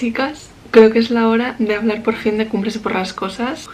chicas, creo que es la hora de hablar por fin de Cumple por las cosas.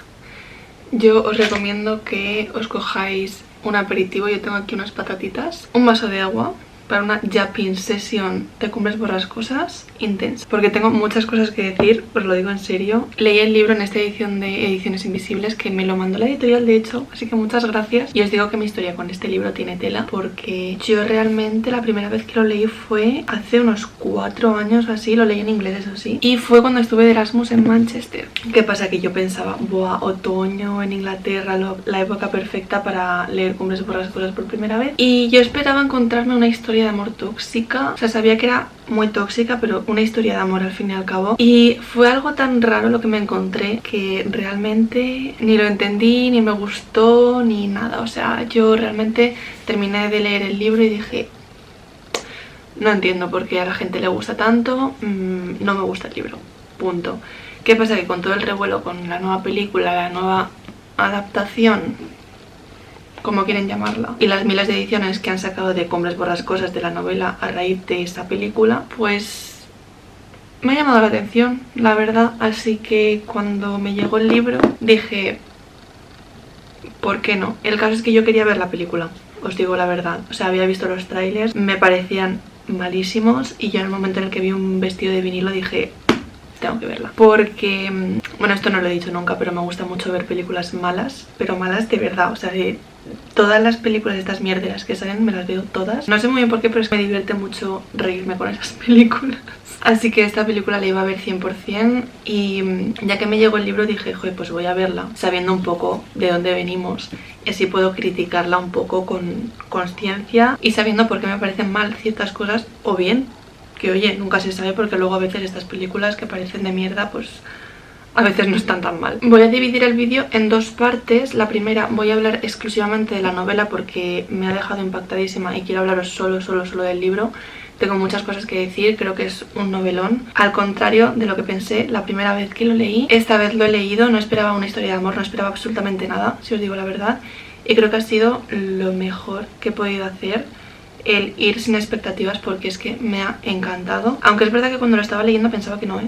Yo os recomiendo que os cojáis un aperitivo. Yo tengo aquí unas patatitas, un vaso de agua para una yapping sesión de Cumbres por las cosas intensa, porque tengo muchas cosas que decir, os lo digo en serio. Leí el libro en esta edición de Ediciones Invisibles, que me lo mandó la editorial de hecho, así que muchas gracias. Y os digo que mi historia con este libro tiene tela, porque yo realmente la primera vez que lo leí fue hace unos 4 años o así. Lo leí en inglés, eso sí, y fue cuando estuve de Erasmus en Manchester. ¿Qué pasa? Que yo pensaba, buah, otoño en Inglaterra, la época perfecta para leer Cumbres por las cosas por primera vez, y yo esperaba encontrarme una historia de amor tóxica. O sea, sabía que era muy tóxica, pero una historia de amor al fin y al cabo. Y fue algo tan raro lo que me encontré que realmente ni lo entendí, ni me gustó, ni nada. O sea, yo realmente terminé de leer el libro y dije, no entiendo por qué a la gente le gusta tanto, no me gusta el libro, punto. ¿Qué pasa? Que con todo el revuelo, con la nueva película, la nueva adaptación, como quieren llamarla, y las miles de ediciones que han sacado de Cumbres por las cosas de la novela a raíz de esta película, pues me ha llamado la atención, la verdad. Así que cuando me llegó el libro dije, ¿por qué no? El caso es que yo quería ver la película, os digo la verdad. O sea, había visto los trailers, me parecían malísimos, y yo en el momento en el que vi un vestido de vinilo dije, tengo que verla. Porque, bueno, esto no lo he dicho nunca, pero me gusta mucho ver películas malas, pero malas de verdad. O sea, de todas las películas de estas mierderas que salen me las veo todas. No sé muy bien por qué, pero es que me divierte mucho reírme con esas películas. Así que esta película la iba a ver 100%, y ya que me llegó el libro dije, joder, pues voy a verla, sabiendo un poco de dónde venimos, y así puedo criticarla un poco con consciencia y sabiendo por qué me parecen mal ciertas cosas, o bien, que oye, nunca se sabe, porque luego a veces estas películas que parecen de mierda, pues a veces no están tan mal. Voy a dividir el vídeo en dos partes. La primera voy a hablar exclusivamente de la novela porque me ha dejado impactadísima y quiero hablaros solo del libro. Tengo muchas cosas que decir, creo que es un novelón, al contrario de lo que pensé la primera vez que lo leí. Esta vez lo he leído, no esperaba una historia de amor, no esperaba absolutamente nada, si os digo la verdad, y creo que ha sido lo mejor que he podido hacer, el ir sin expectativas, porque es que me ha encantado. Aunque es verdad que cuando lo estaba leyendo pensaba que no,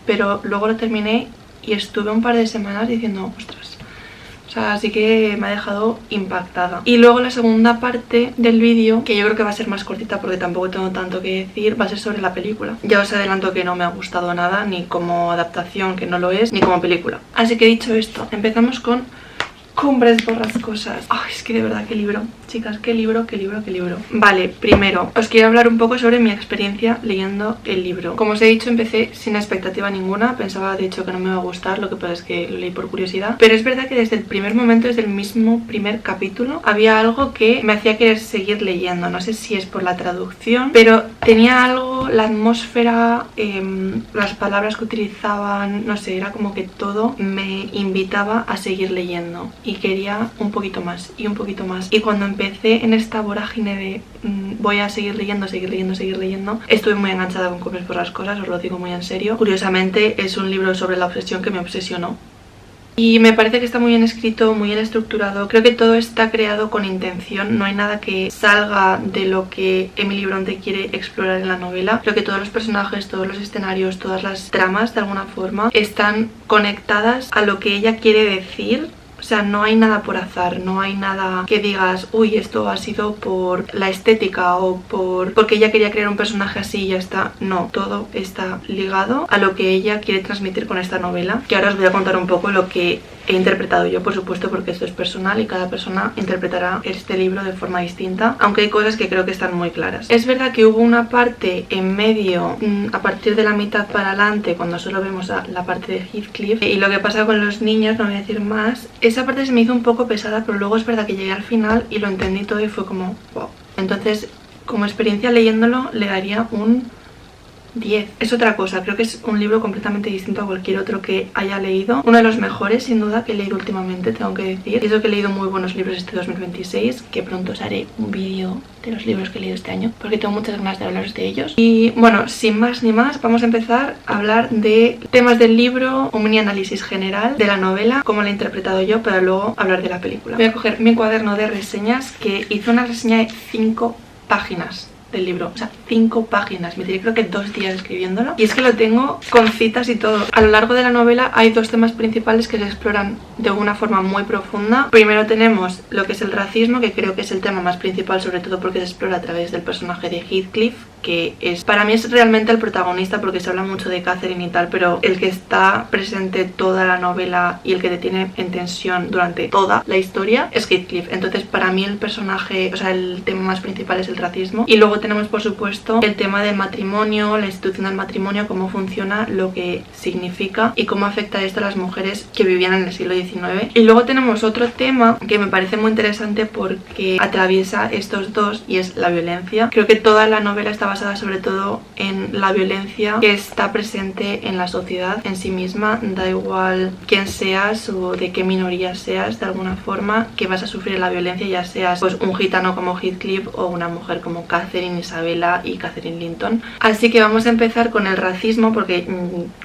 pero luego lo terminé y estuve un par de semanas diciendo, ostras. O sea, así que me ha dejado impactada. Y luego la segunda parte del vídeo, que yo creo que va a ser más cortita porque tampoco tengo tanto que decir, va a ser sobre la película. Ya os adelanto que no me ha gustado nada, ni como adaptación, que no lo es, ni como película. Así que dicho esto, empezamos con Cumbres por las cosas. Ay, es que de verdad, qué libro, chicas, qué libro, qué libro, qué libro. Vale, primero os quiero hablar un poco sobre mi experiencia leyendo el libro. Como os he dicho, empecé sin expectativa ninguna. Pensaba de hecho que no me iba a gustar, lo que pasa es que lo leí por curiosidad. Pero es verdad que desde el primer momento, desde el mismo primer capítulo, había algo que me hacía querer seguir leyendo. No sé si es por la traducción, pero tenía algo, la atmósfera, las palabras que utilizaban, no sé, era como que todo me invitaba a seguir leyendo. Y quería un poquito más y un poquito más. Y cuando empecé en esta vorágine de voy a seguir leyendo, estuve muy enganchada con Cumbres por las cosas, os lo digo muy en serio. Curiosamente es un libro sobre la obsesión que me obsesionó. Y me parece que está muy bien escrito, muy bien estructurado. Creo que todo está creado con intención. No hay nada que salga de lo que Emily Bronte quiere explorar en la novela. Creo que todos los personajes, todos los escenarios, todas las tramas, de alguna forma, están conectadas a lo que ella quiere decir. O sea, no hay nada por azar, no hay nada que digas, uy, esto ha sido por la estética o porque ella quería crear un personaje así y ya está. No, todo está ligado a lo que ella quiere transmitir con esta novela. Que ahora os voy a contar un poco lo que he interpretado yo, por supuesto, porque esto es personal y cada persona interpretará este libro de forma distinta, aunque hay cosas que creo que están muy claras. Es verdad que hubo una parte en medio, a partir de la mitad para adelante, cuando solo vemos la parte de Heathcliff y lo que pasa con los niños, no voy a decir más. Esa parte se me hizo un poco pesada, pero luego es verdad que llegué al final y lo entendí todo y fue como wow. Entonces, como experiencia leyéndolo, le daría un 10. Es otra cosa, creo que es un libro completamente distinto a cualquier otro que haya leído. Uno de los mejores, sin duda, que he leído últimamente, tengo que decir. Y eso que he leído muy buenos libros este 2026, que pronto os haré un vídeo de los libros que he leído este año, porque tengo muchas ganas de hablaros de ellos. Y bueno, sin más ni más, vamos a empezar a hablar de temas del libro, un mini análisis general de la novela, cómo la he interpretado yo, para luego hablar de la película. Voy a coger mi cuaderno de reseñas, que hice una reseña de 5 páginas del libro, o sea, 5 páginas, me tiré creo que 2 días escribiéndolo, y es que lo tengo con citas y todo. A lo largo de la novela hay 2 temas principales que se exploran de una forma muy profunda. Primero tenemos lo que es el racismo, que creo que es el tema más principal, sobre todo porque se explora a través del personaje de Heathcliff, que es, para mí es realmente el protagonista, porque se habla mucho de Catherine y tal, pero el que está presente toda la novela y el que te tiene en tensión durante toda la historia es Heathcliff. Entonces para mí el personaje, o sea, el tema más principal es el racismo. Y luego tenemos por supuesto el tema del matrimonio, la institución del matrimonio, cómo funciona, lo que significa y cómo afecta esto a las mujeres que vivían en el siglo XIX. Y luego tenemos otro tema que me parece muy interesante porque atraviesa estos dos, y es la violencia. Creo que toda la novela está basada sobre todo en la violencia que está presente en la sociedad en sí misma. Da igual quién seas o de qué minoría seas, de alguna forma que vas a sufrir la violencia, ya seas pues un gitano como Heathcliff o una mujer como Catherine, Isabella y Catherine Linton. Así que vamos a empezar con el racismo, porque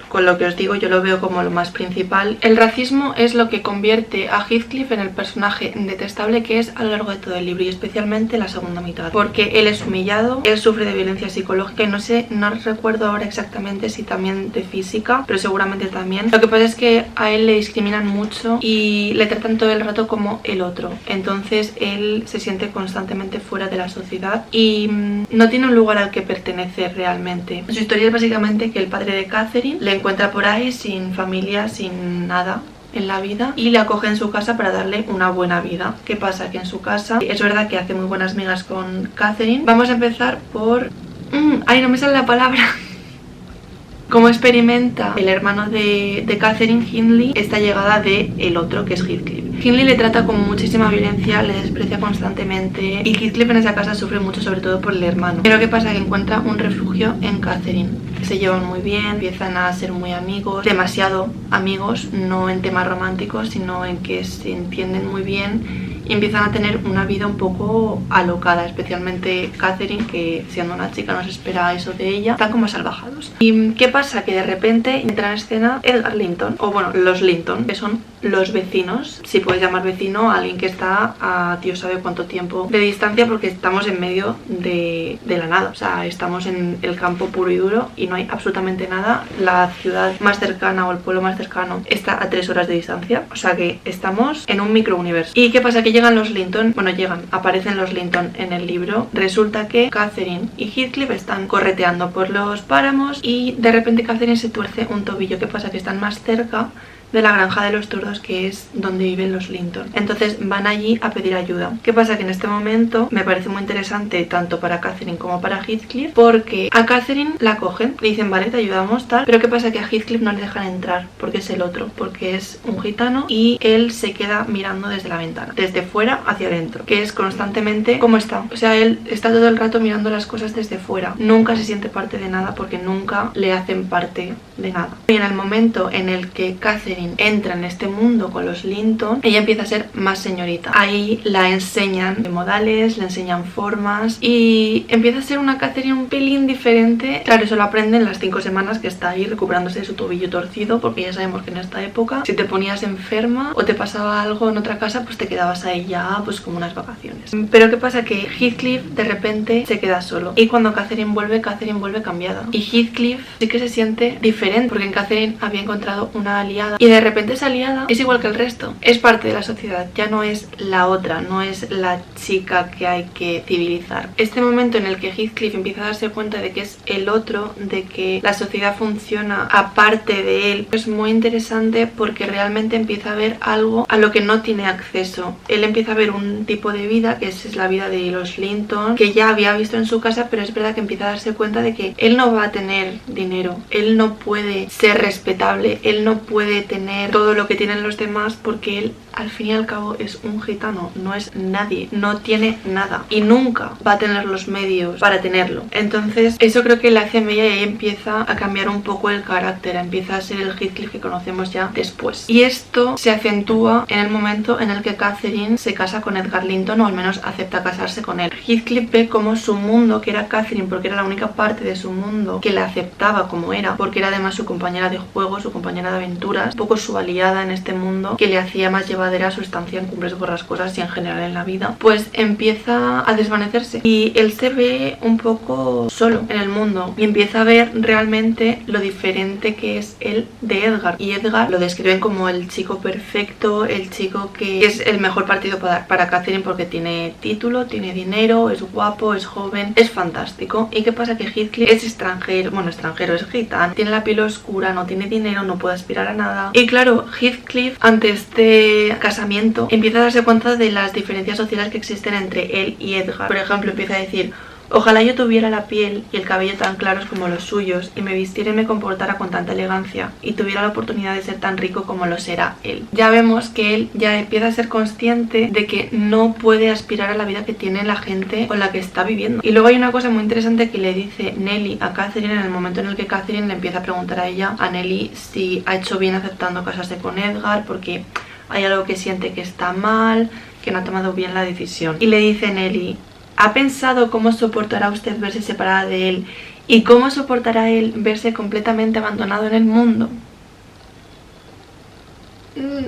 con lo que os digo yo lo veo como lo más principal. El racismo es lo que convierte a Heathcliff en el personaje detestable que es a lo largo de todo el libro, y especialmente la segunda mitad, porque él es humillado, él sufre de violencia psicológica y no recuerdo ahora exactamente si también de física, pero seguramente también. Lo que pasa es que a él le discriminan mucho y le tratan todo el rato como el otro, entonces él se siente constantemente fuera de la sociedad y no tiene un lugar al que pertenecer realmente. Su historia es básicamente que el padre de Catherine le encuentra por ahí sin familia, sin nada en la vida, y le acoge en su casa para darle una buena vida. ¿Qué pasa? Que en su casa es verdad que hace muy buenas migas con Catherine. Vamos a empezar por... ay, no me sale la palabra. Cómo experimenta el hermano de Catherine, Hindley, esta llegada de el otro, que es Heathcliff. Hindley le trata con muchísima violencia, le desprecia constantemente, y Heathcliff en esa casa sufre mucho, sobre todo por el hermano. Pero ¿qué pasa? Que encuentra un refugio en Catherine. Se llevan muy bien, empiezan a ser muy amigos, demasiado amigos, no en temas románticos, sino en que se entienden muy bien y empiezan a tener una vida un poco alocada, especialmente Catherine, que siendo una chica no se espera eso de ella, están como salvajados. ¿Y qué pasa? Que de repente entra en escena Edgar Linton, o bueno, los Linton, que son los vecinos, si puedes llamar vecino a alguien que está a Dios sabe cuánto tiempo de distancia, porque estamos en medio de la nada, o sea, estamos en el campo puro y duro y no hay absolutamente nada. La ciudad más cercana o el pueblo más cercano está a 3 horas de distancia, o sea que estamos en un microuniverso. ¿Y qué pasa? Que llegan los Linton, bueno, aparecen los Linton en el libro. Resulta que Catherine y Heathcliff están correteando por los páramos y de repente Catherine se tuerce un tobillo. ¿Qué pasa? Que están más cerca de la granja de los tordos, que es donde viven los Linton. Entonces van allí a pedir ayuda. ¿Qué pasa? Que en este momento me parece muy interesante tanto para Catherine como para Heathcliff, porque a Catherine la cogen, le dicen vale, te ayudamos, tal, pero ¿qué pasa? Que a Heathcliff no le dejan entrar porque es el otro, porque es un gitano y él se queda mirando desde la ventana, desde fuera hacia adentro, que es constantemente cómo está. O sea, él está todo el rato mirando las cosas desde fuera, nunca se siente parte de nada porque nunca le hacen parte de nada. Y en el momento en el que Catherine entra en este mundo con los Linton, ella empieza a ser más señorita. Ahí la enseñan modales, le enseñan formas y empieza a ser una Catherine un pelín diferente. Claro, eso lo aprende en las 5 semanas que está ahí recuperándose de su tobillo torcido, porque ya sabemos que en esta época si te ponías enferma o te pasaba algo en otra casa, pues te quedabas ahí ya pues como unas vacaciones. Pero ¿qué pasa? Que Heathcliff de repente se queda solo y cuando Catherine vuelve cambiada, y Heathcliff sí que se siente diferente porque en Catherine había encontrado una aliada y de repente esa aliada es igual que el resto, es parte de la sociedad, ya no es la otra, no es la chica que hay que civilizar. Este momento en el que Heathcliff empieza a darse cuenta de que es el otro, de que la sociedad funciona aparte de él, es muy interesante porque realmente empieza a ver algo a lo que no tiene acceso. Él empieza a ver un tipo de vida que es la vida de los Linton, que ya había visto en su casa, pero es verdad que empieza a darse cuenta de que él no va a tener dinero, él no puede ser respetable, él no puede tener todo lo que tienen los demás porque él al fin y al cabo es un gitano, no es nadie, no tiene nada y nunca va a tener los medios para tenerlo. Entonces eso creo que le hace mella y ahí empieza a cambiar un poco el carácter, empieza a ser el Heathcliff que conocemos ya después. Y esto se acentúa en el momento en el que Catherine se casa con Edgar Linton, o al menos acepta casarse con él. Heathcliff ve como su mundo, que era Catherine porque era la única parte de su mundo que la aceptaba como era, porque era además su compañera de juego, su compañera de aventuras, un poco su aliada en este mundo, que le hacía más llevar llevadera su estancia en Cumbres Borrascosas y en general en la vida, pues empieza a desvanecerse y él se ve un poco solo en el mundo y empieza a ver realmente lo diferente que es él de Edgar. Y Edgar lo describen como el chico perfecto, el chico que es el mejor partido para Catherine porque tiene título, tiene dinero, es guapo, es joven, es fantástico. ¿Y qué pasa? Que Heathcliff es extranjero, bueno, extranjero, es gitano, tiene la piel oscura, no tiene dinero, no puede aspirar a nada. Y claro, Heathcliff ante este casamiento empieza a darse cuenta de las diferencias sociales que existen entre él y Edgar. Por ejemplo, empieza a decir: ojalá yo tuviera la piel y el cabello tan claros como los suyos y me vistiera y me comportara con tanta elegancia y tuviera la oportunidad de ser tan rico como lo será él. Ya vemos que él ya empieza a ser consciente de que no puede aspirar a la vida que tiene la gente con la que está viviendo. Y luego hay una cosa muy interesante que le dice Nelly a Catherine en el momento en el que Catherine le empieza a preguntar a ella, a Nelly, si ha hecho bien aceptando casarse con Edgar porque hay algo que siente que está mal, que no ha tomado bien la decisión. Y le dice Nelly: ¿ha pensado cómo soportará usted verse separada de él y cómo soportará él verse completamente abandonado en el mundo?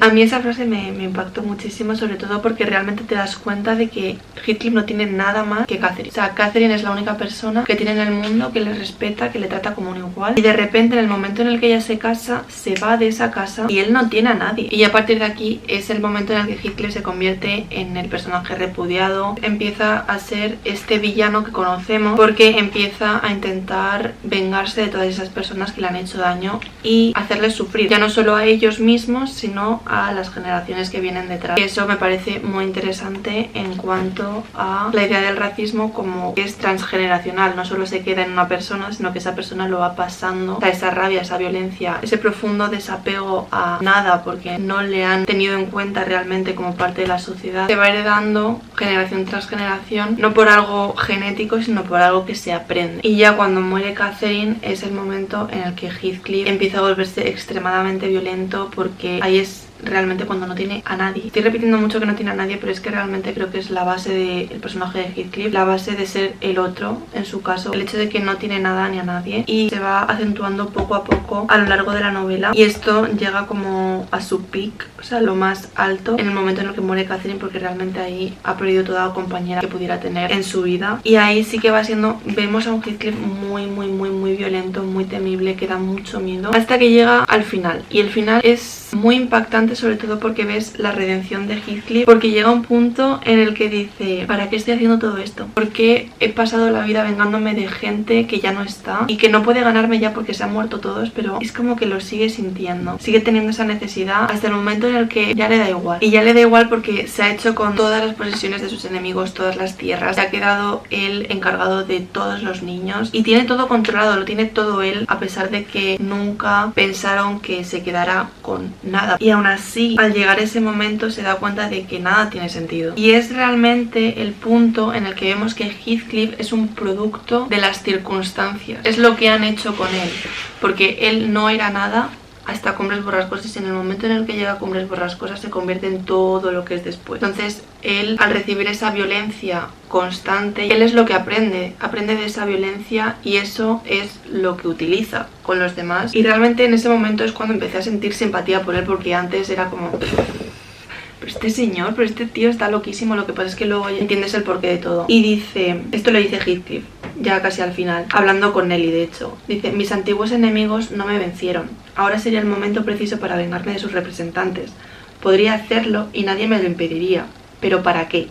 A mí esa frase me impactó muchísimo, sobre todo porque realmente te das cuenta de que Heathcliff no tiene nada más que Catherine. O sea, Catherine es la única persona que tiene en el mundo que le respeta, que le trata como un igual. Y de repente, en el momento en el que ella se casa, se va de esa casa y él no tiene a nadie. Y a partir de aquí es el momento en el que Heathcliff se convierte en el personaje repudiado. Empieza a ser este villano que conocemos porque empieza a intentar vengarse de todas esas personas que le han hecho daño y hacerles sufrir. Ya no solo a ellos mismos, sino a las generaciones que vienen detrás. Eso me parece muy interesante en cuanto a la idea del racismo, como que es transgeneracional, no solo se queda en una persona, sino que esa persona lo va pasando a esa rabia, esa violencia, ese profundo desapego a nada porque no le han tenido en cuenta realmente como parte de la sociedad. Se va heredando generación tras generación, no por algo genético, sino por algo que se aprende. Y ya cuando muere Catherine es el momento en el que Heathcliff empieza a volverse extremadamente violento porque ahí es realmente cuando no tiene a nadie. Estoy repitiendo mucho que no tiene a nadie, pero es que realmente creo que es la base del personaje de Heathcliff, la base de ser el otro, en su caso, el hecho de que no tiene nada ni a nadie, y se va acentuando poco a poco a lo largo de la novela, y esto llega como a su peak, o sea, lo más alto, en el momento en el que muere Catherine, porque realmente ahí ha perdido toda la compañera que pudiera tener en su vida, y ahí sí que va siendo, vemos a un Heathcliff muy violento, muy temible, que da mucho miedo, hasta que llega al final, y el final es muy impactante, sobre todo porque ves la redención de Heathcliff, porque llega un punto en el que dice: ¿para qué estoy haciendo todo esto? ¿Por qué he pasado la vida vengándome de gente que ya no está y que no puede ganarme ya porque se han muerto todos? Pero es como que lo sigue sintiendo, sigue teniendo esa necesidad hasta el momento en el que ya le da igual, y ya le da igual porque se ha hecho con todas las posesiones de sus enemigos, todas las tierras, se ha quedado él encargado de todos los niños y tiene todo controlado, lo tiene todo él, a pesar de que nunca pensaron que se quedara con nada. Y aún así, al llegar ese momento, se da cuenta de que nada tiene sentido. Y es realmente el punto en el que vemos que Heathcliff es un producto de las circunstancias. Es lo que han hecho con él, porque él no era nada hasta Cumbres Borrascosas, y en el momento en el que llega a Cumbres Borrascosas se convierte en todo lo que es después. Entonces él, al recibir esa violencia constante, él es lo que aprende de esa violencia, y eso es lo que utiliza con los demás. Y realmente en ese momento es cuando empecé a sentir simpatía por él, porque antes era como: pero este señor, pero este tío está loquísimo. Lo que pasa es que luego entiendes el porqué de todo. Y dice, esto lo dice Heathcliff ya casi al final, hablando con Nelly de hecho, dice: mis antiguos enemigos no me vencieron, ahora sería el momento preciso para vengarme de sus representantes. Podría hacerlo y nadie me lo impediría, pero ¿para qué?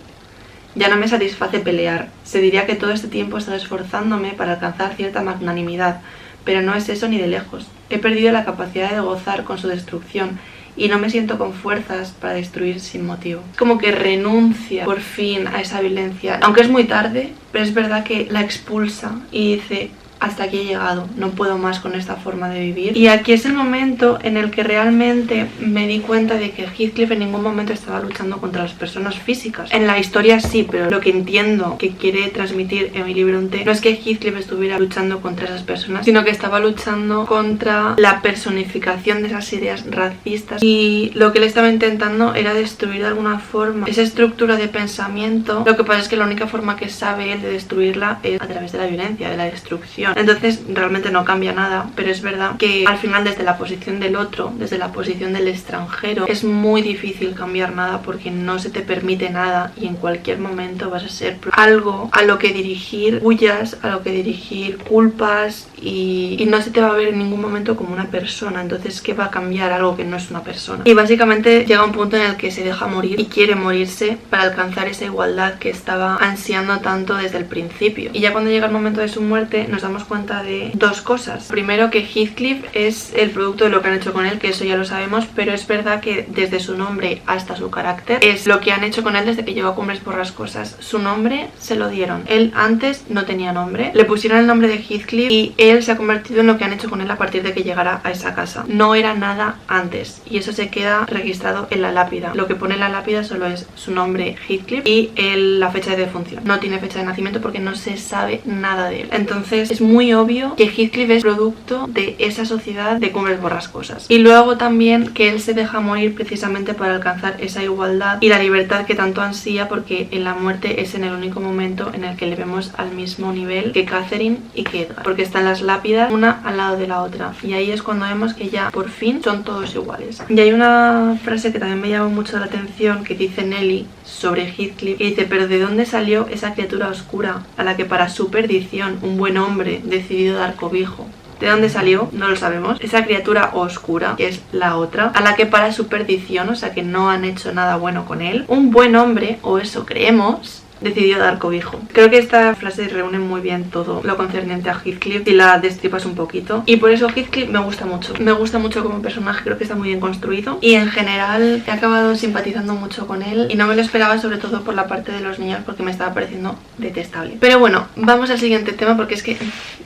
Ya no me satisface pelear. Se diría que todo este tiempo he estado esforzándome para alcanzar cierta magnanimidad, pero no es eso ni de lejos. He perdido la capacidad de gozar con su destrucción y no me siento con fuerzas para destruir sin motivo. Como que renuncia por fin a esa violencia, aunque es muy tarde, pero es verdad que la expulsa y dice: hasta aquí he llegado, no puedo más con esta forma de vivir. Y aquí es el momento en el que realmente me di cuenta de que Heathcliff en ningún momento estaba luchando contra las personas físicas. En la historia sí, pero lo que entiendo que quiere transmitir Emily Bronte no es que Heathcliff estuviera luchando contra esas personas, sino que estaba luchando contra la personificación de esas ideas racistas, y lo que él estaba intentando era destruir de alguna forma esa estructura de pensamiento. Lo que pasa es que la única forma que sabe él de destruirla es a través de la violencia, de la destrucción. final. Entonces realmente no cambia nada, pero es verdad que al final desde la posición del otro, desde la posición del extranjero, es muy difícil cambiar nada porque no se te permite nada y en cualquier momento vas a ser algo a lo que dirigir huyas, a lo que dirigir culpas y no se te va a ver en ningún momento como una persona. Entonces, ¿qué va a cambiar algo que no es una persona? Y básicamente llega un punto en el que se deja morir y quiere morirse para alcanzar esa igualdad que estaba ansiando tanto desde el principio. Y ya cuando llega el momento de su muerte nos damos cuenta de dos cosas. Primero, que Heathcliff es el producto de lo que han hecho con él, que eso ya lo sabemos, pero es verdad que desde su nombre hasta su carácter es lo que han hecho con él desde que llegó a Cumbres Borrascosas. Su nombre se lo dieron. Él antes no tenía nombre, le pusieron el nombre de Heathcliff y él se ha convertido en lo que han hecho con él a partir de que llegara a esa casa. No era nada antes y eso se queda registrado en la lápida. Lo que pone en la lápida solo es su nombre, Heathcliff, y la fecha de defunción. No tiene fecha de nacimiento porque no se sabe nada de él. Entonces es muy obvio que Heathcliff es producto de esa sociedad de Cumbres Borrascosas. Y luego también que él se deja morir precisamente para alcanzar esa igualdad y la libertad que tanto ansía, porque en la muerte es en el único momento en el que le vemos al mismo nivel que Catherine y que Edgar, porque están las lápidas una al lado de la otra y ahí es cuando vemos que ya por fin son todos iguales. Y hay una frase que también me llamó mucho la atención que dice Nelly sobre Heathcliff, y dice: pero ¿de dónde salió esa criatura oscura a la que para su perdición un buen hombre decidió dar cobijo? ¿De dónde salió? No lo sabemos. Esa criatura oscura, que es la otra, a la que para su perdición, o sea que no han hecho nada bueno con él, un buen hombre, o eso creemos, decidió dar cobijo. Creo que esta frase reúne muy bien todo lo concerniente a Heathcliff y la destripas un poquito. Y por eso Heathcliff me gusta mucho. Me gusta mucho como personaje, creo que está muy bien construido. Y en general he acabado simpatizando mucho con él. Y no me lo esperaba, sobre todo por la parte de los niños, porque me estaba pareciendo detestable. Pero bueno, vamos al siguiente tema porque es que,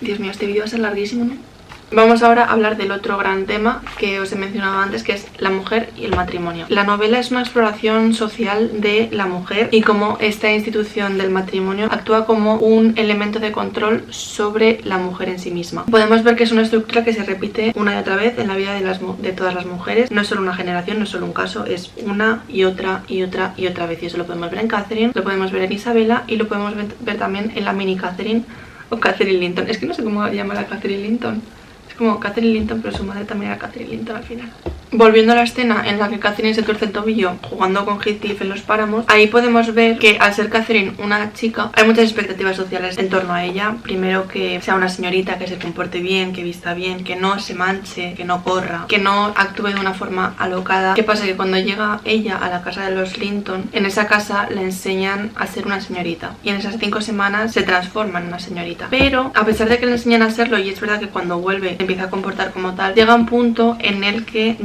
Dios mío, este vídeo va a ser larguísimo, ¿no? Vamos ahora a hablar del otro gran tema que os he mencionado antes, que es la mujer y el matrimonio. La novela es una exploración social de la mujer y cómo esta institución del matrimonio actúa como un elemento de control sobre la mujer en sí misma. Podemos ver que es una estructura que se repite una y otra vez en la vida de todas las mujeres. No es solo una generación, no es solo un caso, es una y otra y otra y otra vez. Y eso lo podemos ver en Catherine, lo podemos ver en Isabela y lo podemos ver también en la mini Catherine o Catherine Linton. Es que no sé cómo llamar a Catherine Linton. Como Catherine Linton, pero su madre también era Catherine Linton al final. Volviendo a la escena en la que Catherine se tuerce el tobillo jugando con Heathcliff en los páramos, ahí podemos ver que al ser Catherine una chica, hay muchas expectativas sociales en torno a ella. Primero, que sea una señorita, que se comporte bien, que vista bien, que no se manche, que no corra, que no actúe de una forma alocada. ¿Qué pasa? Que cuando llega ella a la casa de los Linton, en esa casa le enseñan a ser una señorita y en esas 5 semanas se transforma en una señorita. Pero a pesar de que le enseñan a serlo, y es verdad que cuando vuelve empieza a comportar como tal, llega un punto en el que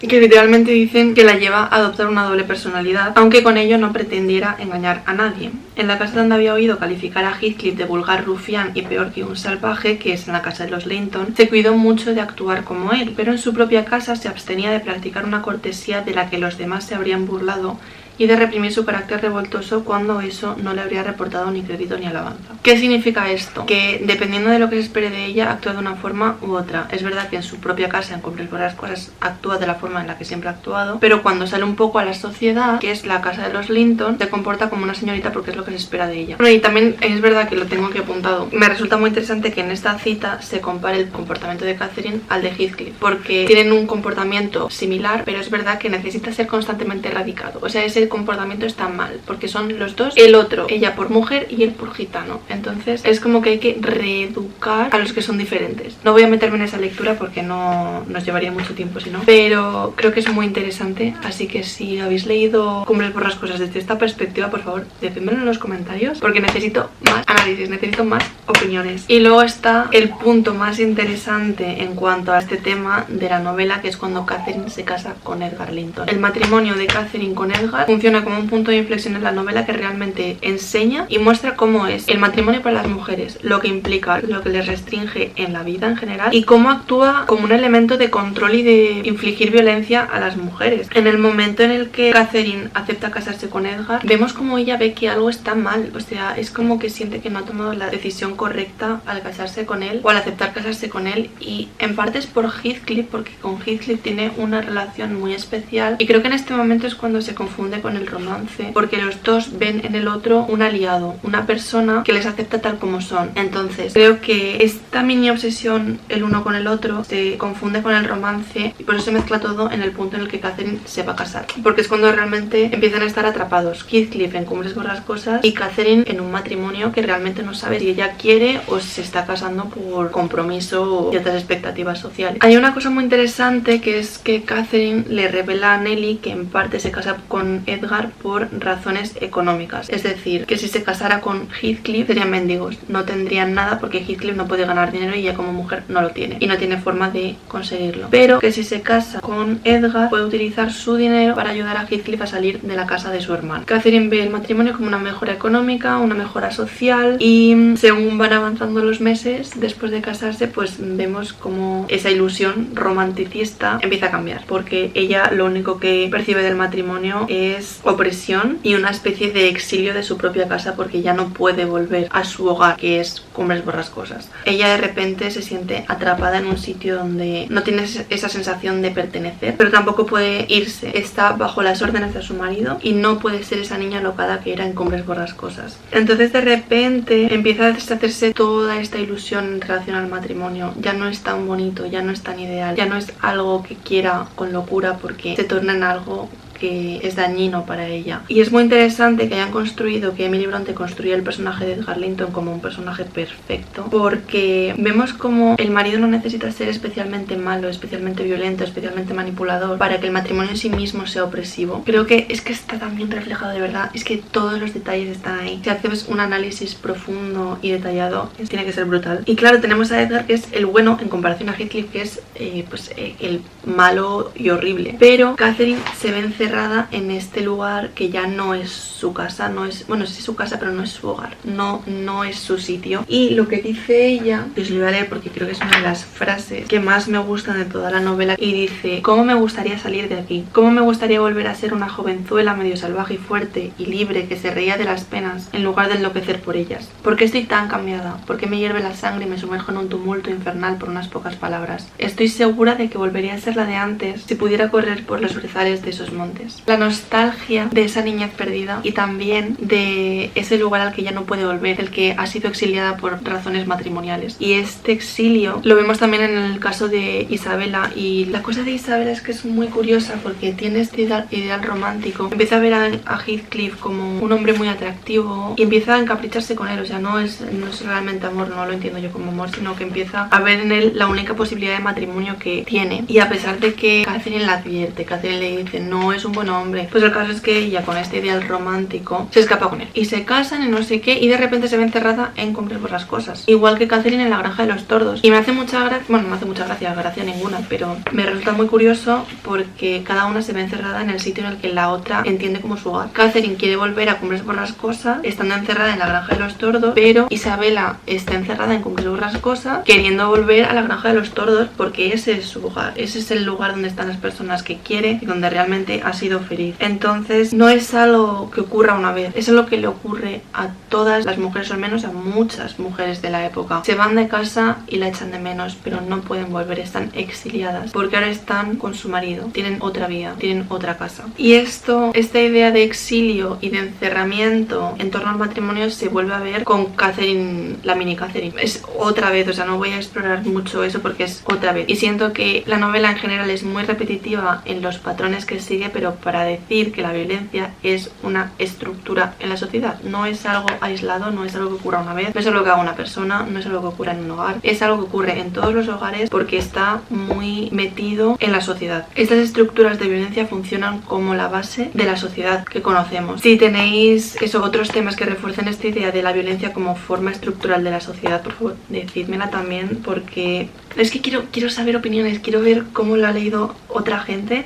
literalmente dicen que la lleva a adoptar una doble personalidad, aunque con ello no pretendiera engañar a nadie. En la casa donde había oído calificar a Heathcliff de vulgar rufián y peor que un salvaje, que es en la casa de los Linton, se cuidó mucho de actuar como él, pero en su propia casa se abstenía de practicar una cortesía de la que los demás se habrían burlado y de reprimir su carácter revoltoso cuando eso no le habría reportado ni crédito ni alabanza. ¿Qué significa esto? Que dependiendo de lo que se espere de ella, actúa de una forma u otra. Es verdad que en su propia casa, en Cumbres Borrascosas, actúa de la forma en la que siempre ha actuado, pero cuando sale un poco a la sociedad, que es la casa de los Linton, se comporta como una señorita porque es lo que se espera de ella. Bueno, y también es verdad que lo tengo aquí apuntado. Me resulta muy interesante que en esta cita se compare el comportamiento de Catherine al de Heathcliff, porque tienen un comportamiento similar, pero es verdad que necesita ser constantemente erradicado. O sea, ese comportamiento está mal, porque son los dos el otro, ella por mujer y él por gitano. Entonces es como que hay que reeducar a los que son diferentes. No voy a meterme en esa lectura porque no nos llevaría mucho tiempo si no, pero creo que es muy interesante, así que si habéis leído Cumbres Borrascosas desde esta perspectiva, por favor, decídmelo en los comentarios, porque necesito más análisis, necesito más opiniones. Y luego está el punto más interesante en cuanto a este tema de la novela, que es cuando Catherine se casa con Edgar Linton. El matrimonio de Catherine con Edgar funciona como un punto de inflexión en la novela que realmente enseña y muestra cómo es el matrimonio para las mujeres, lo que implica, lo que les restringe en la vida en general y cómo actúa como un elemento de control y de infligir violencia a las mujeres. En el momento en el que Catherine acepta casarse con Edgar, vemos como ella ve que algo está mal, o sea, es como que siente que no ha tomado la decisión correcta al casarse con él o al aceptar casarse con él, y en parte es por Heathcliff, porque con Heathcliff tiene una relación muy especial y creo que en este momento es cuando se confunde con con el romance, porque los dos ven en el otro un aliado, una persona que les acepta tal como son. Entonces creo que esta mini obsesión el uno con el otro se confunde con el romance y por eso se mezcla todo en el punto en el que Catherine se va a casar, porque es cuando realmente empiezan a estar atrapados Heathcliff en Cumbres Borrascosas y Catherine en un matrimonio que realmente no sabe si ella quiere o se está casando por compromiso y otras expectativas sociales. Hay una cosa muy interesante, que es que Catherine le revela a Nelly que en parte se casa con Edgar por razones económicas, es decir, que si se casara con Heathcliff serían mendigos, no tendrían nada porque Heathcliff no puede ganar dinero y ella como mujer no lo tiene y no tiene forma de conseguirlo, pero que si se casa con Edgar puede utilizar su dinero para ayudar a Heathcliff a salir de la casa de su hermano. Catherine ve el matrimonio como una mejora económica, una mejora social, y según van avanzando los meses después de casarse, pues vemos como esa ilusión romanticista empieza a cambiar, porque ella lo único que percibe del matrimonio es opresión y una especie de exilio de su propia casa, porque ya no puede volver a su hogar, que es Cumbres Borrascosas. Ella de repente se siente atrapada en un sitio donde no tiene esa sensación de pertenecer, pero tampoco puede irse, está bajo las órdenes de su marido y no puede ser esa niña alocada que era en Cumbres Borrascosas. Entonces de repente empieza a deshacerse toda esta ilusión en relación al matrimonio. Ya no es tan bonito, ya no es tan ideal, ya no es algo que quiera con locura, porque se torna en algo que es dañino para ella. Y es muy interesante que hayan construido, que Emily Bronte construya el personaje de Edgar Linton como un personaje perfecto, porque vemos como el marido no necesita ser especialmente malo, especialmente violento, especialmente manipulador para que el matrimonio en sí mismo sea opresivo. Creo que es que está tan bien reflejado, de verdad, es que todos los detalles están ahí. Si haces un análisis profundo y detallado, tiene que ser brutal. Y claro, tenemos a Edgar, que es el bueno en comparación a Heathcliff, que es el malo y horrible, pero Catherine se ve encerrada en este lugar que ya no es su casa, no es, bueno, sí es su casa, pero no es su hogar, no es su sitio. Y lo que dice ella, que os lo voy a leer porque creo que es una de las frases que más me gustan de toda la novela, y dice: ¿cómo me gustaría salir de aquí? ¿Cómo me gustaría volver a ser una jovenzuela medio salvaje y fuerte y libre que se reía de las penas en lugar de enloquecer por ellas? ¿Por qué estoy tan cambiada? ¿Por qué me hierve la sangre y me sumerjo en un tumulto infernal por unas pocas palabras? Estoy segura de que volvería a ser la de antes si pudiera correr por los brezales de esos montes. La nostalgia de esa niñez perdida y también de ese lugar al que ya no puede volver, el que ha sido exiliada por razones matrimoniales. Y este exilio lo vemos también en el caso de Isabela, y la cosa de Isabela es que es muy curiosa porque tiene este ideal romántico. Empieza a ver a Heathcliff como un hombre muy atractivo y empieza a encapricharse con él, o sea, no es realmente amor, no lo entiendo yo como amor, sino que empieza a ver en él la única posibilidad de matrimonio que tiene. Y a pesar de que Catherine la advierte, Catherine le dice no es un buen hombre, pues el caso es que ella, con este ideal romántico, se escapa con él y se casan y no sé qué, y de repente se ve encerrada en Cumbres Borrascosas, igual que Catherine en La Granja de los Tordos. Y me hace mucha gracia, bueno, no me hace mucha gracia ninguna, pero me resulta muy curioso porque cada una se ve encerrada en el sitio en el que la otra entiende como su hogar. Catherine quiere volver a Cumbres Borrascosas estando encerrada en La Granja de los Tordos, pero Isabela está encerrada en Cumbres Borrascosas queriendo volver a La Granja de los Tordos porque ese es su hogar, ese es el lugar donde están las personas que quiere y donde realmente ha sido feliz. Entonces no es algo que ocurra una vez, es algo que le ocurre a todas las mujeres, o al menos a muchas mujeres de la época. Se van de casa y la echan de menos, pero no pueden volver, están exiliadas porque ahora están con su marido, tienen otra vida, tienen otra casa. Y esta idea de exilio y de encerramiento en torno al matrimonio se vuelve a ver con Catherine, la mini Catherine. Es otra vez, o sea, no voy a explorar mucho eso porque es otra vez. Y siento que la novela en general es muy repetitiva en los patrones que sigue, pero para decir que la violencia es una estructura en la sociedad, no es algo aislado, no es algo que ocurra una vez, no es algo que haga una persona, no es algo que ocurra en un hogar, es algo que ocurre en todos los hogares porque está muy metido en la sociedad. Estas estructuras de violencia funcionan como la base de la sociedad que conocemos. Si tenéis otros temas que refuercen esta idea de la violencia como forma estructural de la sociedad, por favor, decídmela también, porque es que quiero saber opiniones, quiero ver cómo lo ha leído otra gente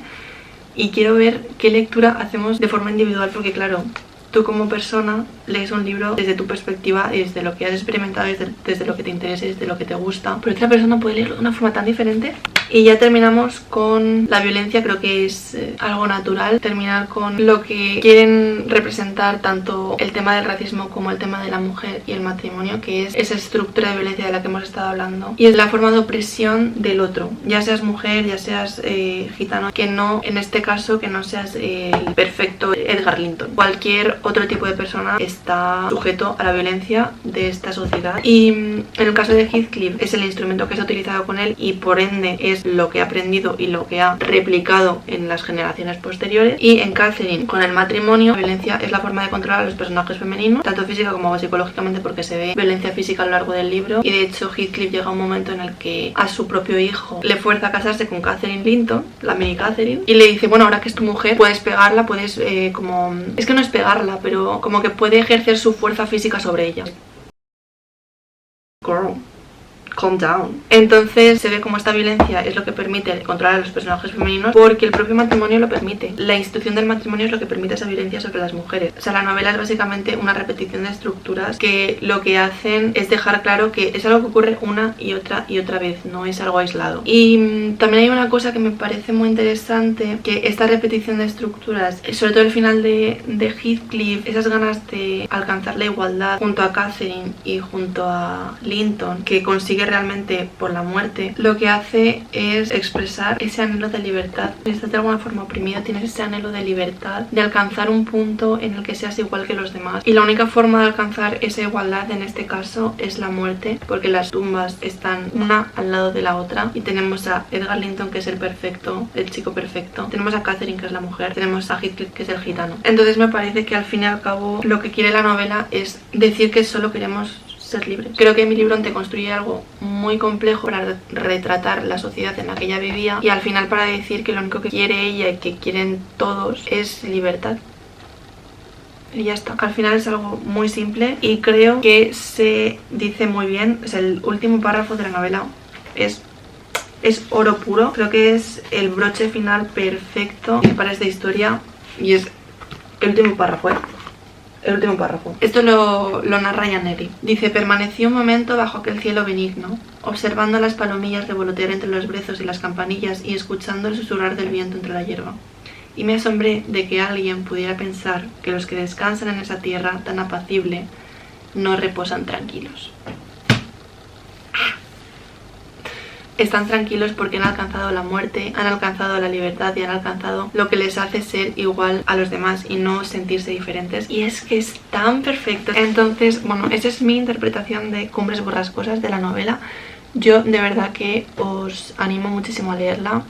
y quiero ver qué lectura hacemos de forma individual, porque claro, tú como persona lees un libro desde tu perspectiva, desde lo que has experimentado, desde lo que te interesa, desde lo que te gusta, pero otra persona puede leerlo de una forma tan diferente Y ya terminamos con la violencia. Creo que es algo natural terminar con lo que quieren representar tanto el tema del racismo como el tema de la mujer y el matrimonio, que es esa estructura de violencia de la que hemos estado hablando, y es la forma de opresión del otro, ya seas mujer, ya seas gitano, que no, en este caso, que no seas el perfecto Edgar Linton. Cualquier otro tipo de persona está sujeto a la violencia de esta sociedad, y en el caso de Heathcliff es el instrumento que se ha utilizado con él y por ende es lo que ha aprendido y lo que ha replicado en las generaciones posteriores. Y en Catherine, con el matrimonio, la violencia es la forma de controlar a los personajes femeninos, tanto física como psicológicamente, porque se ve violencia física a lo largo del libro. Y de hecho Heathcliff llega a un momento en el que a su propio hijo le fuerza a casarse con Catherine Linton, la mini Catherine, y le dice, bueno, ahora que es tu mujer, puedes pegarla, puedes como... Es que no es pegarla, pero como que puede ejercer su fuerza física sobre ella. Girl, calm down. Entonces se ve como esta violencia es lo que permite controlar a los personajes femeninos, porque el propio matrimonio lo permite. La institución del matrimonio es lo que permite esa violencia sobre las mujeres. O sea, la novela es básicamente una repetición de estructuras que lo que hacen es dejar claro que es algo que ocurre una y otra vez, no es algo aislado. Y también hay una cosa que me parece muy interesante, que esta repetición de estructuras, sobre todo el final de Heathcliff, esas ganas de alcanzar la igualdad junto a Catherine y junto a Linton, que consigue realmente por la muerte, lo que hace es expresar ese anhelo de libertad. Si estás de alguna forma oprimido, tienes ese anhelo de libertad, de alcanzar un punto en el que seas igual que los demás, y la única forma de alcanzar esa igualdad en este caso es la muerte, porque las tumbas están una al lado de la otra, y tenemos a Edgar Linton, que es el perfecto, el chico perfecto, tenemos a Catherine, que es la mujer, tenemos a Heathcliff, que es el gitano. Entonces me parece que al fin y al cabo lo que quiere la novela es decir que solo queremos ser libres. Creo que Emily Bronte construye algo muy complejo para retratar la sociedad en la que ella vivía, y al final para decir que lo único que quiere ella y que quieren todos es libertad. Y ya está. Al final es algo muy simple y creo que se dice muy bien. O sea, el último párrafo de la novela es oro puro. Creo que es el broche final perfecto para esta historia, y es el último párrafo, el último párrafo. Esto lo narra Yaneri. Dice: permanecí un momento bajo aquel cielo benigno, observando las palomillas revolotear entre los brezos y las campanillas y escuchando el susurrar del viento entre la hierba. Y me asombré de que alguien pudiera pensar que los que descansan en esa tierra tan apacible no reposan tranquilos. Están tranquilos porque han alcanzado la muerte, han alcanzado la libertad y han alcanzado lo que les hace ser igual a los demás y no sentirse diferentes. Y es que es tan perfecto. Entonces, bueno, esa es mi interpretación de Cumbres Borrascosas, de la novela. Yo de verdad que os animo muchísimo a leerla.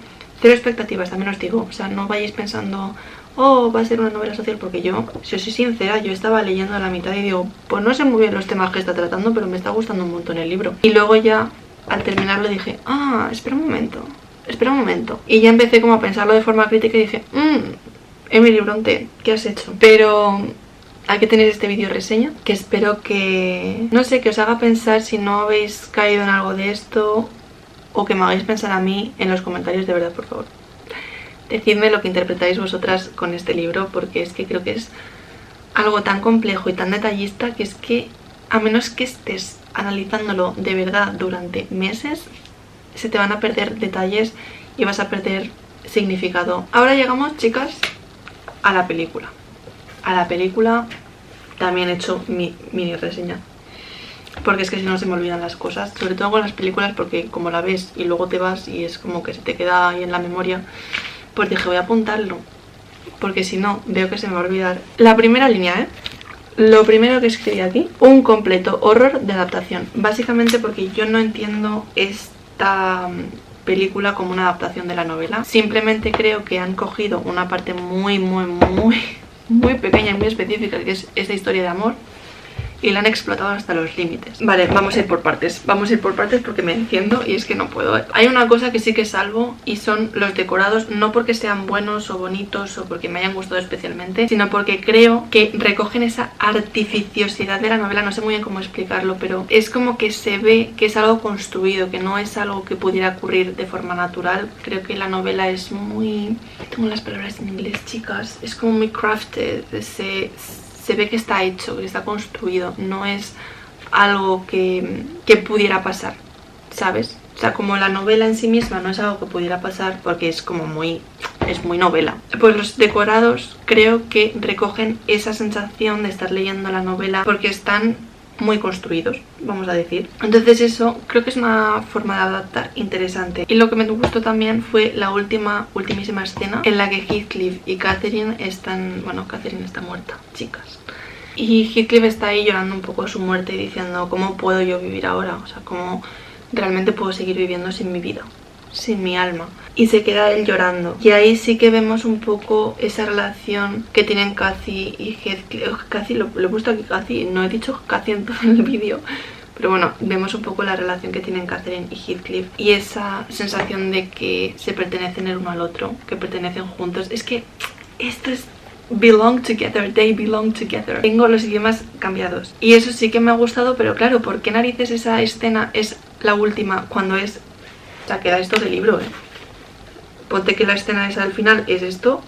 Cero expectativas, también os digo. O sea, no vayáis pensando, oh, va a ser una novela social, porque yo, si os soy sincera, yo estaba leyendo a la mitad y digo, pues no sé muy bien los temas que está tratando, pero me está gustando un montón el libro. Y luego ya al terminarlo dije, espera un momento. Y ya empecé como a pensarlo de forma crítica y dije, Emily Bronte, ¿qué has hecho? Pero hay que tener este vídeo reseña, que espero que, no sé, que os haga pensar si no habéis caído en algo de esto, o que me hagáis pensar a mí en los comentarios, de verdad, por favor. Decidme lo que interpretáis vosotras con este libro, porque es que creo que es algo tan complejo y tan detallista que es que, a menos que estés analizándolo de verdad durante meses, se te van a perder detalles y vas a perder significado. Ahora llegamos, chicas, a la película. A la película también he hecho mi mini reseña, porque es que si no se me olvidan las cosas, sobre todo con las películas, porque como la ves y luego te vas y es como que se te queda ahí en la memoria, pues dije, voy a apuntarlo, porque si no, veo que se me va a olvidar. La primera línea, lo primero que escribí aquí: un completo horror de adaptación. Básicamente porque yo no entiendo esta película como una adaptación de la novela. Simplemente creo que han cogido una parte muy pequeña y muy específica, que es esta historia de amor, y la han explotado hasta los límites. Vale, vamos a ir por partes. Porque me enciendo y es que no puedo. Hay una cosa que sí que salvo, y son los decorados, no porque sean buenos o bonitos o porque me hayan gustado especialmente, sino porque creo que recogen esa artificiosidad de la novela. No sé muy bien cómo explicarlo, pero es como que se ve que es algo construido, que no es algo que pudiera ocurrir de forma natural. Creo que la novela es muy... Tengo las palabras en inglés, chicas. Es como muy crafted, se ve que está hecho, que está construido, no es algo que pudiera pasar, ¿sabes? O sea, como la novela en sí misma no es algo que pudiera pasar porque es como muy novela. Pues los decorados creo que recogen esa sensación de estar leyendo la novela porque están muy construidos, vamos a decir. Entonces eso creo que es una forma de adaptar interesante. Y lo que me gustó también fue la ultimísima escena en la que Heathcliff y Catherine están... Bueno, Catherine está muerta, chicas. Y Heathcliff está ahí llorando un poco su muerte y diciendo ¿cómo puedo yo vivir ahora? O sea, ¿cómo realmente puedo seguir viviendo sin mi vida? Sin mi alma. Y se queda él llorando. Y ahí sí que vemos un poco esa relación que tienen Cathy y Heathcliff. Cathy, lo he puesto aquí Cathy, no he dicho Cathy en todo el vídeo. Pero bueno, vemos un poco la relación que tienen Catherine y Heathcliff. Y esa sensación de que se pertenecen el uno al otro, que pertenecen juntos. Es que esto es... belong together, they belong together. Tengo los idiomas cambiados. Y eso sí que me ha gustado, pero claro, ¿por qué narices esa escena es la última cuando es... O sea, queda esto de libro, Ponte que la escena esa al final es esto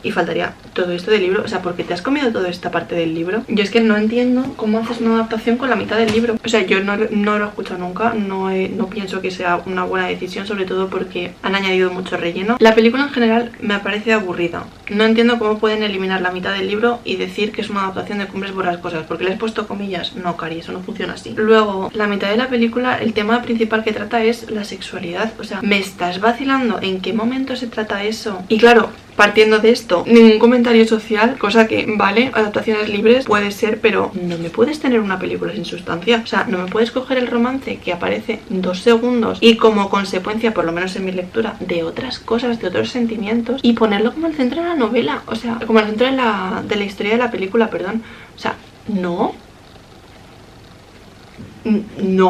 y faltaría todo esto del libro. O sea, ¿por qué te has comido toda esta parte del libro? Yo es que no entiendo cómo haces una adaptación con la mitad del libro. O sea, yo no lo he escuchado nunca, no pienso que sea una buena decisión, sobre todo porque han añadido mucho relleno. La película en general me parece aburrida. No entiendo cómo pueden eliminar la mitad del libro y decir que es una adaptación de Cumbres Borrascosas, porque le has puesto comillas. No, Cari, eso no funciona así. Luego, la mitad de la película, el tema principal que trata es la sexualidad. O sea, ¿me estás vacilando? ¿En qué momento se trata eso? Y claro, partiendo de esto, ningún comentario social, cosa que, vale, adaptaciones libres puede ser, pero no me puedes tener una película sin sustancia. O sea, no me puedes coger el romance que aparece 2 segundos y como consecuencia, por lo menos en mi lectura, de otras cosas, de otros sentimientos y ponerlo como el centro de la novela, o sea, como el centro de la historia de la película, perdón. O sea, no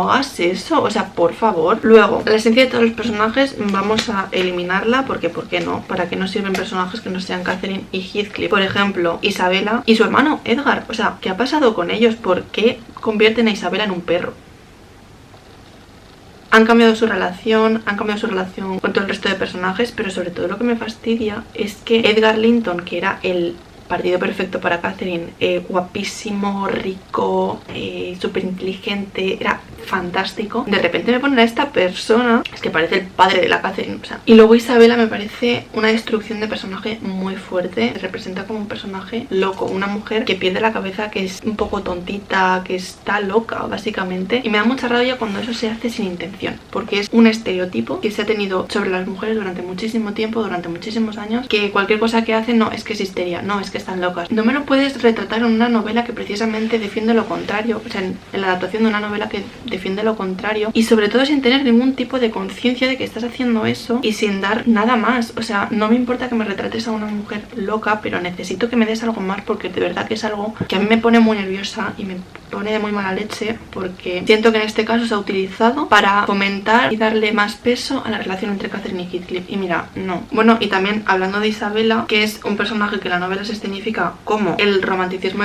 hagas eso, o sea, por favor. Luego, la esencia de todos los personajes vamos a eliminarla porque, ¿por qué no? ¿Para qué nos sirven personajes que no sean Catherine y Heathcliff? Por ejemplo, Isabela y su hermano Edgar. O sea, ¿qué ha pasado con ellos? ¿Por qué convierten a Isabela en un perro? Han cambiado su relación con todo el resto de personajes, pero sobre todo lo que me fastidia es que Edgar Linton, que era el partido perfecto para Catherine, guapísimo, rico, súper inteligente, era fantástico. De repente me ponen a esta persona, es que parece el padre de la Catherine, o sea. Y luego Isabela me parece una destrucción de personaje muy fuerte. Representa como un personaje loco, una mujer que pierde la cabeza, que es un poco tontita, que está loca básicamente. Y me da mucha rabia cuando eso se hace sin intención, porque es un estereotipo que se ha tenido sobre las mujeres durante muchísimo tiempo, durante muchísimos años, que cualquier cosa que hacen, no, es que es histeria, no, es que están locas. No me lo puedes retratar en una novela que precisamente defiende lo contrario, o sea, en la adaptación de una novela que defiende lo contrario, y sobre todo sin tener ningún tipo de conciencia de que estás haciendo eso y sin dar nada más. O sea, no me importa que me retrates a una mujer loca, pero necesito que me des algo más, porque de verdad que es algo que a mí me pone muy nerviosa y me pone de muy mala leche, porque siento que en este caso se ha utilizado para fomentar y darle más peso a la relación entre Catherine y Heathcliff, y mira, no. Bueno, y también hablando de Isabela, que es un personaje que la novela se escenifica como el romanticismo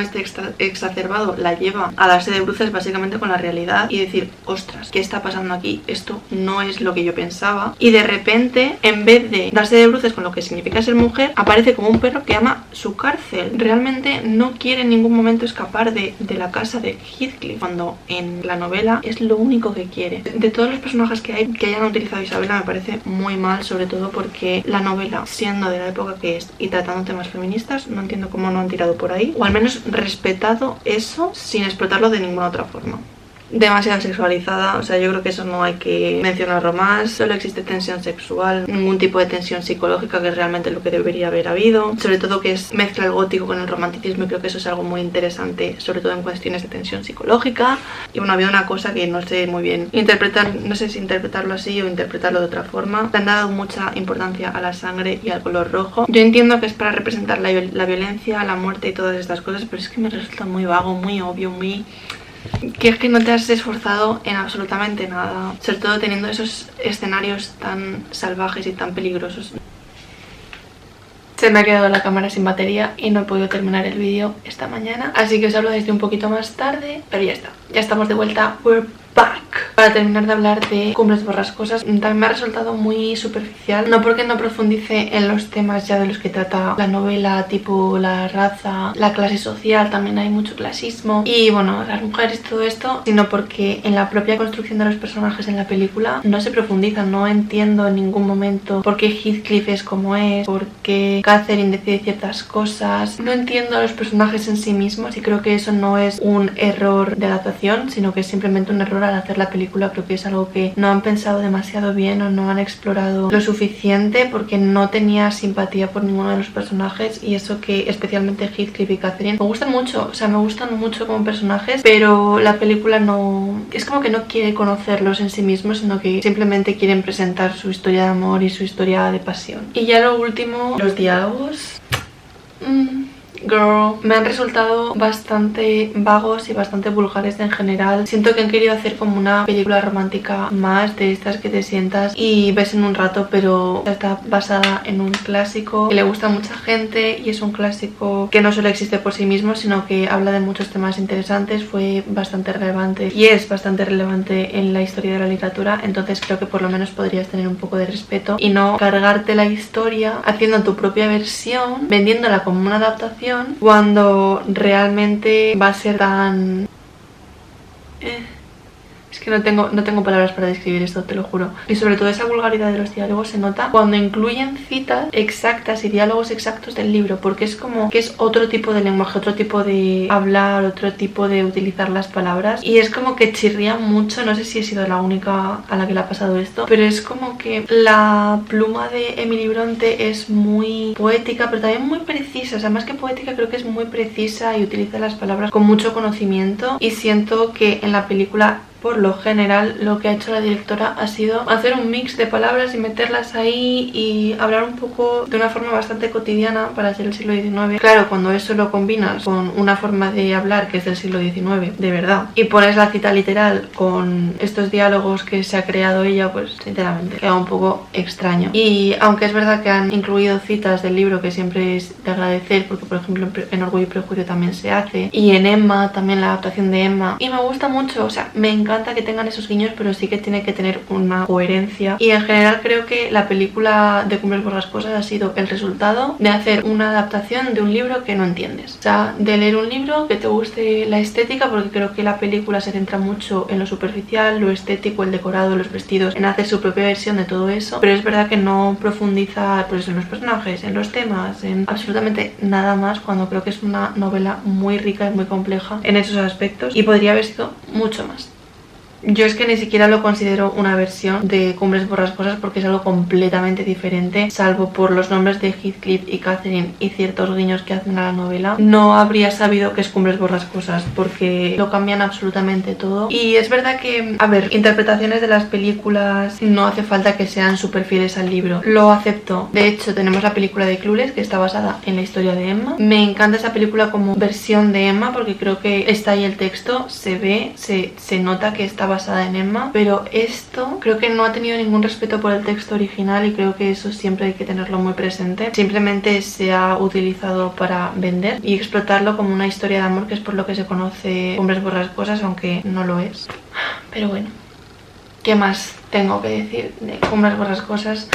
exacerbado la lleva a darse de bruces básicamente con la realidad y decir, ostras, ¿qué está pasando aquí? Esto no es lo que yo pensaba. Y de repente, en vez de darse de bruces con lo que significa ser mujer, aparece como un perro que ama su cárcel. Realmente no quiere en ningún momento escapar de la casa de Heathcliff, cuando en la novela es lo único que quiere. De todos los personajes que hay que hayan utilizado a Isabela me parece muy mal, sobre todo porque la novela, siendo de la época que es y tratando temas feministas, no entiendo cómo no han tirado por ahí, o al menos respetado eso sin explotarlo de ninguna otra forma. Demasiado sexualizada, o sea, yo creo que eso no hay que mencionarlo más. Solo existe tensión sexual, ningún tipo de tensión psicológica, que es realmente lo que debería haber habido. Sobre todo que mezcla el gótico con el romanticismo, y creo que eso es algo muy interesante, sobre todo en cuestiones de tensión psicológica. Y bueno, había una cosa que no sé muy bien interpretar, no sé si interpretarlo así o interpretarlo de otra forma. Le han dado mucha importancia a la sangre y al color rojo. Yo entiendo que es para representar la violencia, la muerte y todas estas cosas, pero es que me resulta muy vago, muy obvio, muy... que es que no te has esforzado en absolutamente nada, sobre todo teniendo esos escenarios tan salvajes y tan peligrosos. Se me ha quedado la cámara sin batería y no he podido terminar el vídeo esta mañana, así que os hablo desde un poquito más tarde, pero ya está, ya estamos de vuelta. We're back para terminar de hablar de Cumbres Borrascosas. También me ha resultado muy superficial, no porque no profundice en los temas ya de los que trata la novela, tipo la raza, la clase social, también hay mucho clasismo y bueno, las mujeres y todo esto, sino porque en la propia construcción de los personajes en la película no se profundiza. No entiendo en ningún momento por qué Heathcliff es como es, por qué Catherine decide ciertas cosas. No entiendo a los personajes en sí mismos y creo que eso no es un error de adaptación, sino que es simplemente un error al hacer la película. Creo que es algo que no han pensado demasiado bien o no han explorado lo suficiente, porque no tenía simpatía por ninguno de los personajes, y eso que especialmente Heathcliff y Catherine me gustan mucho, o sea, me gustan mucho como personajes, pero la película no... es como que no quiere conocerlos en sí mismos, sino que simplemente quieren presentar su historia de amor y su historia de pasión. Y ya lo último, los diálogos. Girl, me han resultado bastante vagos y bastante vulgares en general. Siento que han querido hacer como una película romántica más de estas que te sientas y ves en un rato, pero está basada en un clásico que le gusta a mucha gente y es un clásico que no solo existe por sí mismo, sino que habla de muchos temas interesantes, fue bastante relevante y es bastante relevante en la historia de la literatura. Entonces creo que por lo menos podrías tener un poco de respeto y no cargarte la historia haciendo tu propia versión, vendiéndola como una adaptación cuando realmente va a ser tan... Es que no tengo palabras para describir esto, te lo juro. Y sobre todo esa vulgaridad de los diálogos se nota cuando incluyen citas exactas y diálogos exactos del libro, porque es como que es otro tipo de lenguaje, otro tipo de hablar, otro tipo de utilizar las palabras, y es como que chirría mucho. No sé si he sido la única a la que le ha pasado esto, pero es como que la pluma de Emily Bronte es muy poética, pero también muy precisa. O sea, más que poética, creo que es muy precisa y utiliza las palabras con mucho conocimiento, y siento que en la película, por lo general, lo que ha hecho la directora ha sido hacer un mix de palabras y meterlas ahí y hablar un poco de una forma bastante cotidiana para ser el siglo XIX. Claro, cuando eso lo combinas con una forma de hablar que es del siglo XIX, de verdad, y pones la cita literal con estos diálogos que se ha creado ella, pues sinceramente queda un poco extraño. Y aunque es verdad que han incluido citas del libro, que siempre es de agradecer, porque por ejemplo en Orgullo y Prejuicio también se hace, y en Emma también, la adaptación de Emma, y me gusta mucho, o sea, me encanta que tengan esos guiños, pero sí que tiene que tener una coherencia. Y en general creo que la película de Cumbres Borrascosas ha sido el resultado de hacer una adaptación de un libro que no entiendes. O sea, de leer un libro que te guste la estética, porque creo que la película se centra mucho en lo superficial, lo estético, el decorado, los vestidos, en hacer su propia versión de todo eso, pero es verdad que no profundiza pues en los personajes, en los temas, en absolutamente nada más, cuando creo que es una novela muy rica y muy compleja en esos aspectos, y podría haber sido mucho más. Yo es que ni siquiera lo considero una versión de Cumbres Borrascosas, porque es algo completamente diferente, salvo por los nombres de Heathcliff y Catherine y ciertos guiños que hacen a la novela. No habría sabido que es Cumbres Borrascosas, porque lo cambian absolutamente todo. Y es verdad que, a ver, interpretaciones de las películas no hace falta que sean súper fieles al libro, lo acepto. De hecho, tenemos la película de Clueless, que está basada en la historia de Emma. Me encanta esa película como versión de Emma, porque creo que está ahí el texto, se ve, se nota que está basada en Emma, pero esto creo que no ha tenido ningún respeto por el texto original, y creo que eso siempre hay que tenerlo muy presente. Simplemente se ha utilizado para vender y explotarlo como una historia de amor, que es por lo que se conoce Cumbres Borrascosas, aunque no lo es. Pero bueno, ¿qué más tengo que decir de Cumbres Borrascosas?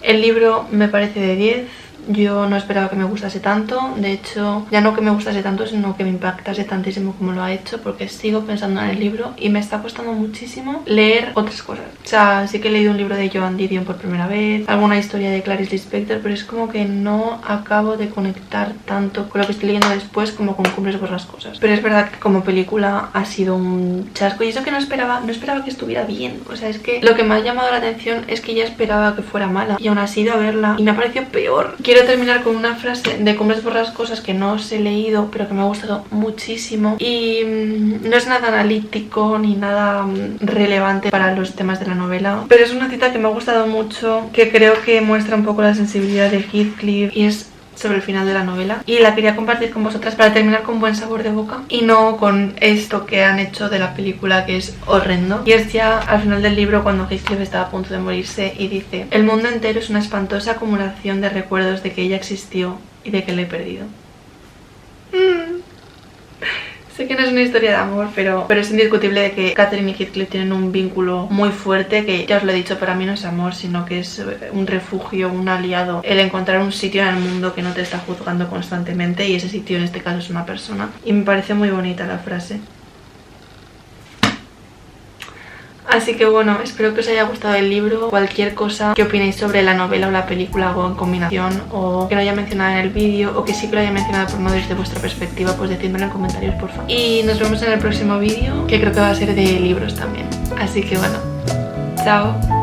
El libro me parece de 10. Yo no esperaba que me gustase tanto. De hecho, ya no que me gustase tanto, sino que me impactase tantísimo como lo ha hecho, porque sigo pensando en el libro y me está costando muchísimo leer otras cosas. O sea, sí que he leído un libro de Joan Didion por primera vez, alguna historia de Clarice Lispector, pero es como que no acabo de conectar tanto con lo que estoy leyendo después como con Cumbres Borrascosas. Pero es verdad que como película ha sido un chasco, y eso que no esperaba que estuviera bien. O sea, es que lo que me ha llamado la atención es que ya esperaba que fuera mala, y aún así he ido a verla y me ha parecido peor. Quiero terminar con una frase de Cumbres Borrascosas que no os he leído, pero que me ha gustado muchísimo, y no es nada analítico ni nada relevante para los temas de la novela, pero es una cita que me ha gustado mucho, que creo que muestra un poco la sensibilidad de Heathcliff, y es sobre el final de la novela, y la quería compartir con vosotras para terminar con buen sabor de boca y no con esto que han hecho de la película, que es horrendo. Y es ya al final del libro, cuando Heathcliff está a punto de morirse y dice: el mundo entero es una espantosa acumulación de recuerdos de que ella existió y de que la he perdido. Sé que no es una historia de amor, pero es indiscutible de que Catherine y Heathcliff tienen un vínculo muy fuerte, que ya os lo he dicho, para mí no es amor, sino que es un refugio, un aliado, el encontrar un sitio en el mundo que no te está juzgando constantemente, y ese sitio en este caso es una persona. Y me parece muy bonita la frase. Así que bueno, espero que os haya gustado el libro. Cualquier cosa que opinéis sobre la novela o la película o en combinación, o que no haya mencionado en el vídeo, o que sí que lo haya mencionado pero no desde vuestra perspectiva, pues decídmelo en comentarios, por favor. Y nos vemos en el próximo vídeo, que creo que va a ser de libros también. Así que bueno, chao.